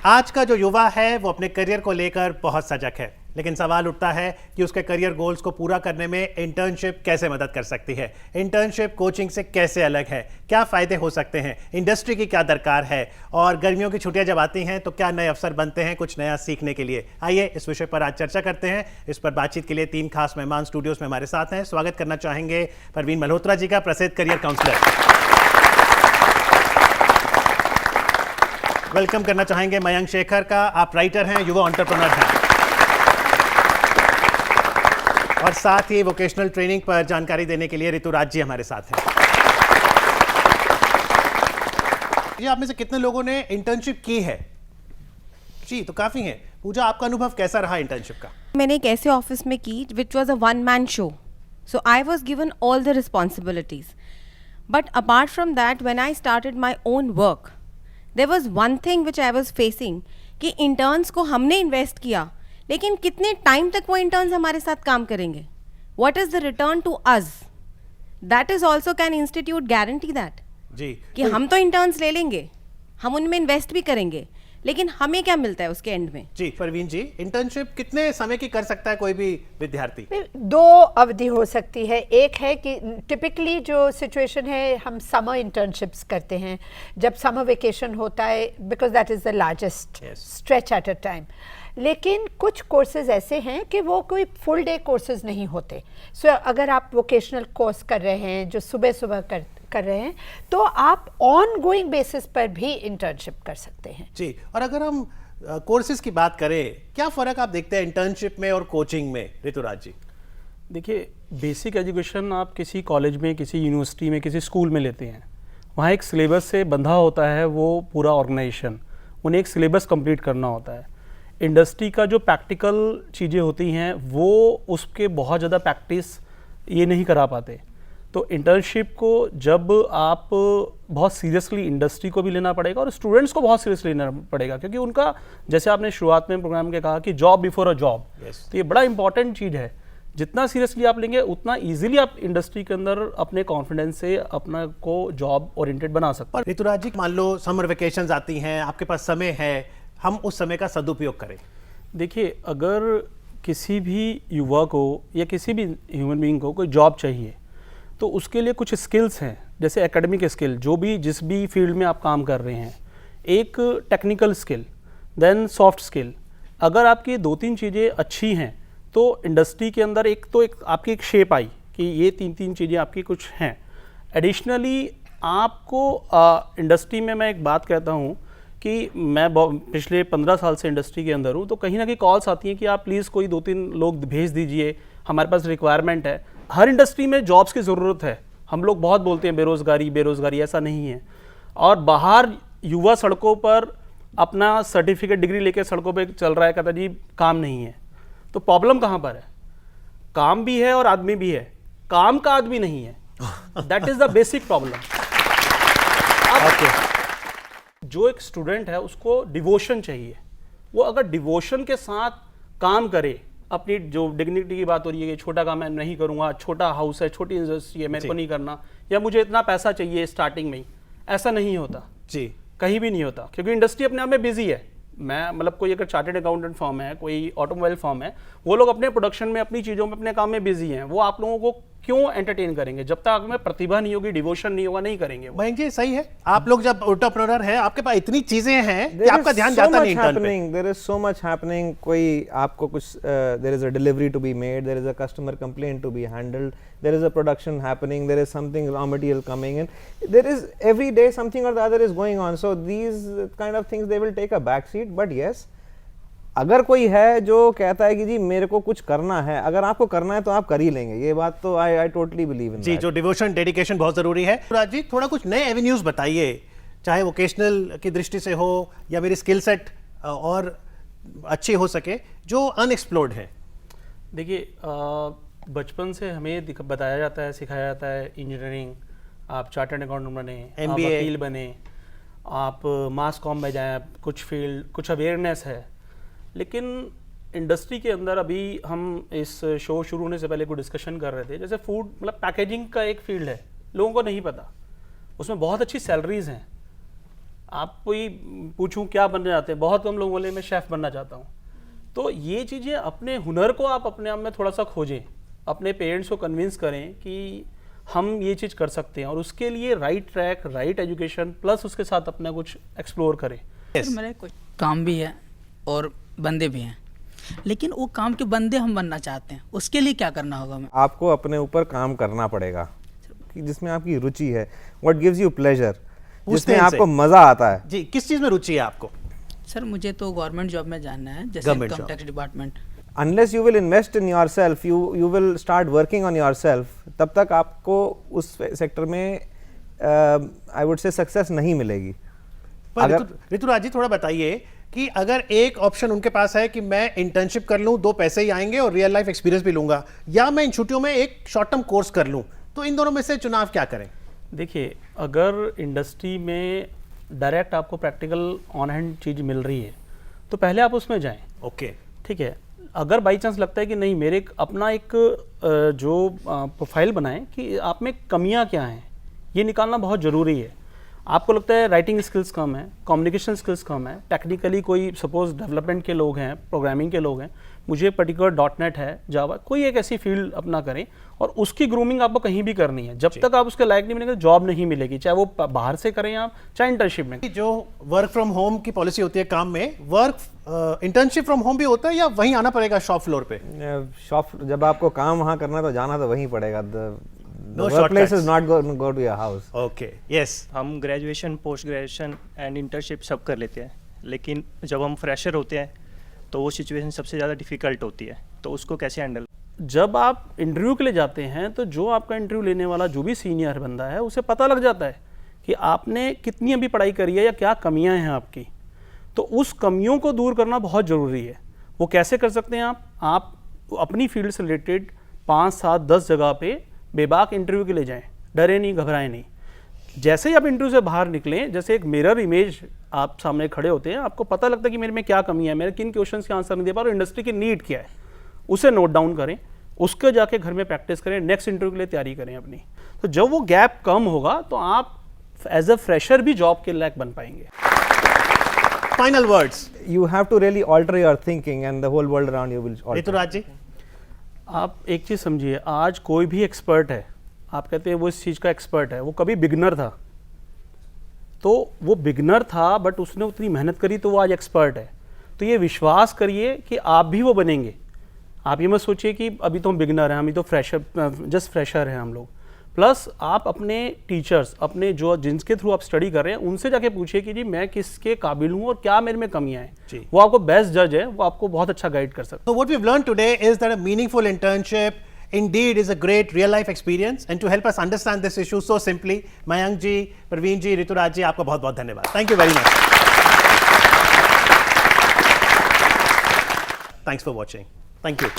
आज का जो युवा है वो अपने करियर को लेकर बहुत सजग है, लेकिन सवाल उठता है कि उसके करियर गोल्स को पूरा करने में इंटर्नशिप कैसे मदद कर सकती है। इंटर्नशिप कोचिंग से कैसे अलग है, क्या फ़ायदे हो सकते हैं, इंडस्ट्री की क्या दरकार है, और गर्मियों की छुट्टियां जब आती हैं तो क्या नए अवसर बनते हैं कुछ नया सीखने के लिए। आइए इस विषय पर आज चर्चा करते हैं। इस पर बातचीत के लिए 3 खास मेहमान स्टूडियोज में हमारे साथ हैं। स्वागत करना चाहेंगे परवीन मल्होत्रा जी का, प्रसिद्ध करियर काउंसलर। वेलकम करना चाहेंगे मयंक शेखर का, आप राइटर हैं, युवा एंटरप्रेन्योर हैं, और साथ ही वोकेशनल ट्रेनिंग पर जानकारी देने के लिए ऋतुराज जी हमारे साथ हैं। जी, आप में से कितने लोगों ने इंटर्नशिप की है? जी, तो काफी हैं। पूजा, आपका अनुभव कैसा रहा इंटर्नशिप का? मैंने एक ऐसे ऑफिस में की which was a one man show, so I was given all the responsibilities, but apart from that when I started my own work there was one thing which I was facing कि interns को हमने invest किया, लेकिन कितने time तक वो interns हमारे साथ काम करेंगे? What is the return to us? That is also can institute guarantee that जी कि हम तो इंटर्न्स ले लेंगे, हम उनमें इन्वेस्ट भी करेंगे, लेकिन हमें क्या मिलता है उसके एंड में? जी परवीन जी, इंटर्नशिप कितने समय की कर सकता है कोई भी विद्यार्थी? 2 अवधि हो सकती है। एक है कि टिपिकली जो सिचुएशन है, हम समर इंटर्नशिप्स करते हैं जब समर वेकेशन होता है, because that is the largest stretch at a time. लेकिन कुछ कोर्सेज ऐसे हैं कि वो कोई फुल डे कोर्सेज नहीं होते। सो अगर आप वोकेशनल कोर्स कर रहे हैं जो सुबह सुबह कर रहे हैं, तो आप ऑन गोइंग बेसिस पर भी इंटर्नशिप कर सकते हैं। जी, और अगर हम कोर्सेज की बात करें, क्या फ़र्क आप देखते हैं इंटर्नशिप में और कोचिंग में, ऋतुराज जी? देखिए, बेसिक एजुकेशन आप किसी कॉलेज में, किसी यूनिवर्सिटी में, किसी स्कूल में लेते हैं, वहाँ एक सिलेबस से बंधा होता है वो पूरा ऑर्गेनाइजेशन, उन्हें एक सिलेबस कंप्लीट करना होता है। इंडस्ट्री का जो प्रैक्टिकल चीज़ें होती हैं वो उसके बहुत ज़्यादा प्रैक्टिस ये नहीं करा पाते। तो इंटर्नशिप को जब आप बहुत सीरियसली, इंडस्ट्री को भी लेना पड़ेगा और स्टूडेंट्स को बहुत सीरियसली लेना पड़ेगा, क्योंकि उनका, जैसे आपने शुरुआत में प्रोग्राम के कहा कि जॉब बिफोर अ जॉब, तो ये बड़ा इंपॉर्टेंट चीज़ है। जितना सीरियसली आप लेंगे उतना इजीली आप इंडस्ट्री के अंदर अपने कॉन्फिडेंस से अपना को जॉब ओरिएंटेड बना सकते हैं। ऋतुराज जी, मान लो समर वेकेशंस आती हैं, आपके पास समय है, हम उस समय का सदुपयोग करें। देखिए, अगर किसी भी युवा को या किसी भी ह्यूमन बीइंग को कोई जॉब चाहिए तो उसके लिए कुछ स्किल्स हैं, जैसे एकेडमिक स्किल, जो भी जिस भी फील्ड में आप काम कर रहे हैं, एक technical skill, then soft skill. अगर आपकी 2-3 चीज़ें अच्छी हैं तो इंडस्ट्री के अंदर एक आपकी एक शेप आई कि ये 3 चीज़ें आपकी कुछ हैं। एडिशनली आपको इंडस्ट्री में मैं एक बात कहता हूँ कि मैं पिछले 15 साल से इंडस्ट्री के अंदर हूँ, तो कहीं ना कहीं कॉल्स आती हैं कि आप प्लीज़ कोई 2-3 लोग भेज दीजिए, हमारे पास रिक्वायरमेंट है। हर इंडस्ट्री में जॉब्स की ज़रूरत है। हम लोग बहुत बोलते हैं बेरोज़गारी, ऐसा नहीं है। और बाहर युवा सड़कों पर अपना सर्टिफिकेट, डिग्री लेके सड़कों पे चल रहा है, कहता जी काम नहीं है। तो प्रॉब्लम कहाँ पर है? काम भी है और आदमी भी है, काम का आदमी नहीं है। That is the basic problem. जो एक स्टूडेंट है उसको डिवोशन चाहिए। वो अगर डिवोशन के साथ काम करे, अपनी जो डिग्निटी की बात हो रही है कि छोटा काम मैं नहीं करूंगा, छोटा हाउस है, छोटी इंडस्ट्री है, मेरे को नहीं करना, या मुझे इतना पैसा चाहिए स्टार्टिंग में ही, ऐसा नहीं होता जी, कहीं भी नहीं होता, क्योंकि इंडस्ट्री अपने आप में बिजी है। मैं मतलब कोई अगर चार्टर्ड अकाउंटेंट फर्म है, कोई ऑटोमोबाइल फर्म है, वो लोग अपने प्रोडक्शन में, अपनी चीज़ों में, अपने काम में बिजी हैं। वो आप लोगों को क्यों एंटरटेन करेंगे? जब तक आप में प्रतिभा नहीं होगी, डिवोशन नहीं होगा, नहीं करेंगे। मयंक जी, सही है। आप लोग जब एंटरप्रेन्योर हैं, आपके पास इतनी चीजें हैं कि आपका ध्यान जाता नहीं इंटर्न पे। There is so much happening. कोई आपको कुछ there is a delivery to be made, there is a customer complaint to be handled, there is a production happening, there is something raw material coming in, there is every day something or the other is going on. So these kind of things they will take a back seat. But yes, अगर कोई है जो कहता है कि जी मेरे को कुछ करना है, अगर आपको करना है तो आप कर ही लेंगे, ये बात तो आई टोटली बिलीव इन। जी, जो डिवोशन, डेडिकेशन बहुत जरूरी है। राज जी, थोड़ा कुछ नए एवेन्यूज बताइए, चाहे वोकेशनल की दृष्टि से हो या मेरी स्किल सेट और अच्छी हो सके, जो अनएक्सप्लोर्ड है। देखिए, बचपन से हमें बताया जाता है, सिखाया जाता है, इंजीनियरिंग, आप चार्टर्ड अकाउंटेंट बने, आप वकील बने, आप मास कॉम में जाएं, कुछ फील्ड, कुछ अवेयरनेस है। लेकिन इंडस्ट्री के अंदर अभी हम इस शो शुरू होने से पहले कोई डिस्कशन कर रहे थे, जैसे फूड, मतलब पैकेजिंग का एक फील्ड है, लोगों को नहीं पता, उसमें बहुत अच्छी सैलरीज हैं। आप कोई पूछूं क्या बनना चाहते हैं, बहुत कम लोग बोले मैं शेफ़ बनना चाहता हूँ। तो ये चीज़ें अपने हुनर को आप अपने आप में थोड़ा सा खोजें, अपने पेरेंट्स को कन्विंस करें कि हम ये चीज़ कर सकते हैं, और उसके लिए right track, right education plus उसके साथ अपना कुछ एक्सप्लोर करें। Yes. सर मेरे कुछ काम भी है और बंदे भी हैं, लेकिन वो काम के बंदे हम बनना चाहते हैं, उसके लिए क्या करना होगा हमें? आपको अपने ऊपर काम करना पड़ेगा कि जिसमें आपकी रुचि है, व्हाट गिव्स यू प्लेजर, जिसमें इनसे। आपको मजा आता है। जी, किस चीज़ में रुचि है आपको? सर मुझे तो गवर्नमेंट जॉब में जानना है, जैसे Government income job. Tax department. Unless you will invest in yourself, you will start working on yourself, तब तक आपको उस सेक्टर में आई वुड से सक्सेस नहीं मिलेगी। पर ऋतुराज जी थोड़ा बताइए कि अगर एक ऑप्शन उनके पास है कि मैं इंटर्नशिप कर लूं, 2 पैसे ही आएंगे और रियल लाइफ एक्सपीरियंस भी लूंगा, या मैं इन छुट्टियों में एक शॉर्ट टर्म कोर्स कर लूं, तो इन दोनों में से चुनाव क्या करें? देखिए, अगर इंडस्ट्री में डायरेक्ट आपको प्रैक्टिकल ऑन हैंड चीज़ मिल रही है तो पहले आप उसमें जाएं। ओके, ठीक है। अगर बाई चांस लगता है कि नहीं, मेरे अपना एक जो प्रोफाइल बनाएं कि आप में कमियां क्या हैं, ये निकालना बहुत ज़रूरी है। आपको लगता है राइटिंग स्किल्स कम है, कम्युनिकेशन स्किल्स कम है, टेक्निकली कोई सपोज डेवलपमेंट के लोग हैं, प्रोग्रामिंग के लोग हैं, मुझे पर्टिकुलर .NET है, जावा, कोई एक ऐसी फील्ड अपना करें और उसकी ग्रूमिंग आपको कहीं भी करनी है। जब तक आप उसके लायक नहीं बनेंगे जॉब नहीं मिलेगी, चाहे वो बाहर से करें आप, चाहे इंटर्नशिप में। जो वर्क फ्रॉम होम की पॉलिसी होती है काम में, वर्क इंटर्नशिप फ्रॉम होम भी होता है या वहीं आना पड़ेगा शॉप फ्लोर पे? शॉप, जब आपको काम वहाँ करना है तो जाना तो वहीं पड़ेगा। No workplace shortcuts. Is not go to your house. Okay, yes. हम graduation, post graduation and internship सब कर लेते हैं, लेकिन जब हम फ्रेशर होते हैं तो वो सिचुएशन सबसे ज़्यादा डिफ़िकल्ट होती है, तो उसको कैसे हैंडल? जब आप इंटरव्यू के लिए जाते हैं तो जो आपका इंटरव्यू लेने वाला जो भी सीनियर बंदा है उसे पता लग जाता है कि आपने कितनी अभी पढ़ाई करी है या क्या कमियां हैं आपकी। तो उस कमियों को दूर करना बहुत ज़रूरी है। वो कैसे कर सकते हैं आप अपनी फील्ड से रिलेटेड 5, 7, 10 जगह पे बेबाक इंटरव्यू के लिए जाएं, डरे नहीं, घबराएं नहीं। जैसे ही आप इंटरव्यू से बाहर निकलें, जैसे एक मिरर इमेज आप सामने खड़े होते हैं, आपको पता लगता है कि मेरे में क्या कमी है, मेरे किन क्वेश्चंस के आंसर नहीं दे पा रहा हूं, इंडस्ट्री की नीड क्या है, उसे नोट डाउन करें, उसके जाके घर में प्रैक्टिस करें, नेक्स्ट इंटरव्यू के लिए तैयारी करें अपनी। तो जब वो गैप कम होगा तो आप एज अ फ्रेशर भी जॉब के लायक बन पाएंगे। Final words You have to really alter your thinking and the whole world around you will alter. Rituraj ji. आप एक चीज़ समझिए, आज कोई भी एक्सपर्ट है, आप कहते हैं वो इस चीज़ का एक्सपर्ट है, वो कभी बिगनर था, तो वो बिगनर था बट उसने उतनी मेहनत करी तो वो आज एक्सपर्ट है। तो ये विश्वास करिए कि आप भी वो बनेंगे। आप ये मत सोचिए कि अभी तो हम बिगनर हैं, अभी तो फ्रेशर, जस्ट फ्रेशर हैं हम लोग। प्लस आप अपने टीचर्स, अपने जो जिनके थ्रू आप स्टडी कर रहे हैं, उनसे जाके पूछिए कि जी मैं किसके काबिल हूँ और क्या मेरे में कमियाँ जी। हैं। वो आपको बेस्ट जज है, वो आपको बहुत अच्छा गाइड कर सकता है। So what we've learned today is that a meaningful internship indeed is a great real life experience, and to help us understand this issue so simply, Mayank ji, Praveen ji, Rituraj ji, आपका बहुत बहुत धन्यवाद। Thank you very much. Thanks for watching. Thank you.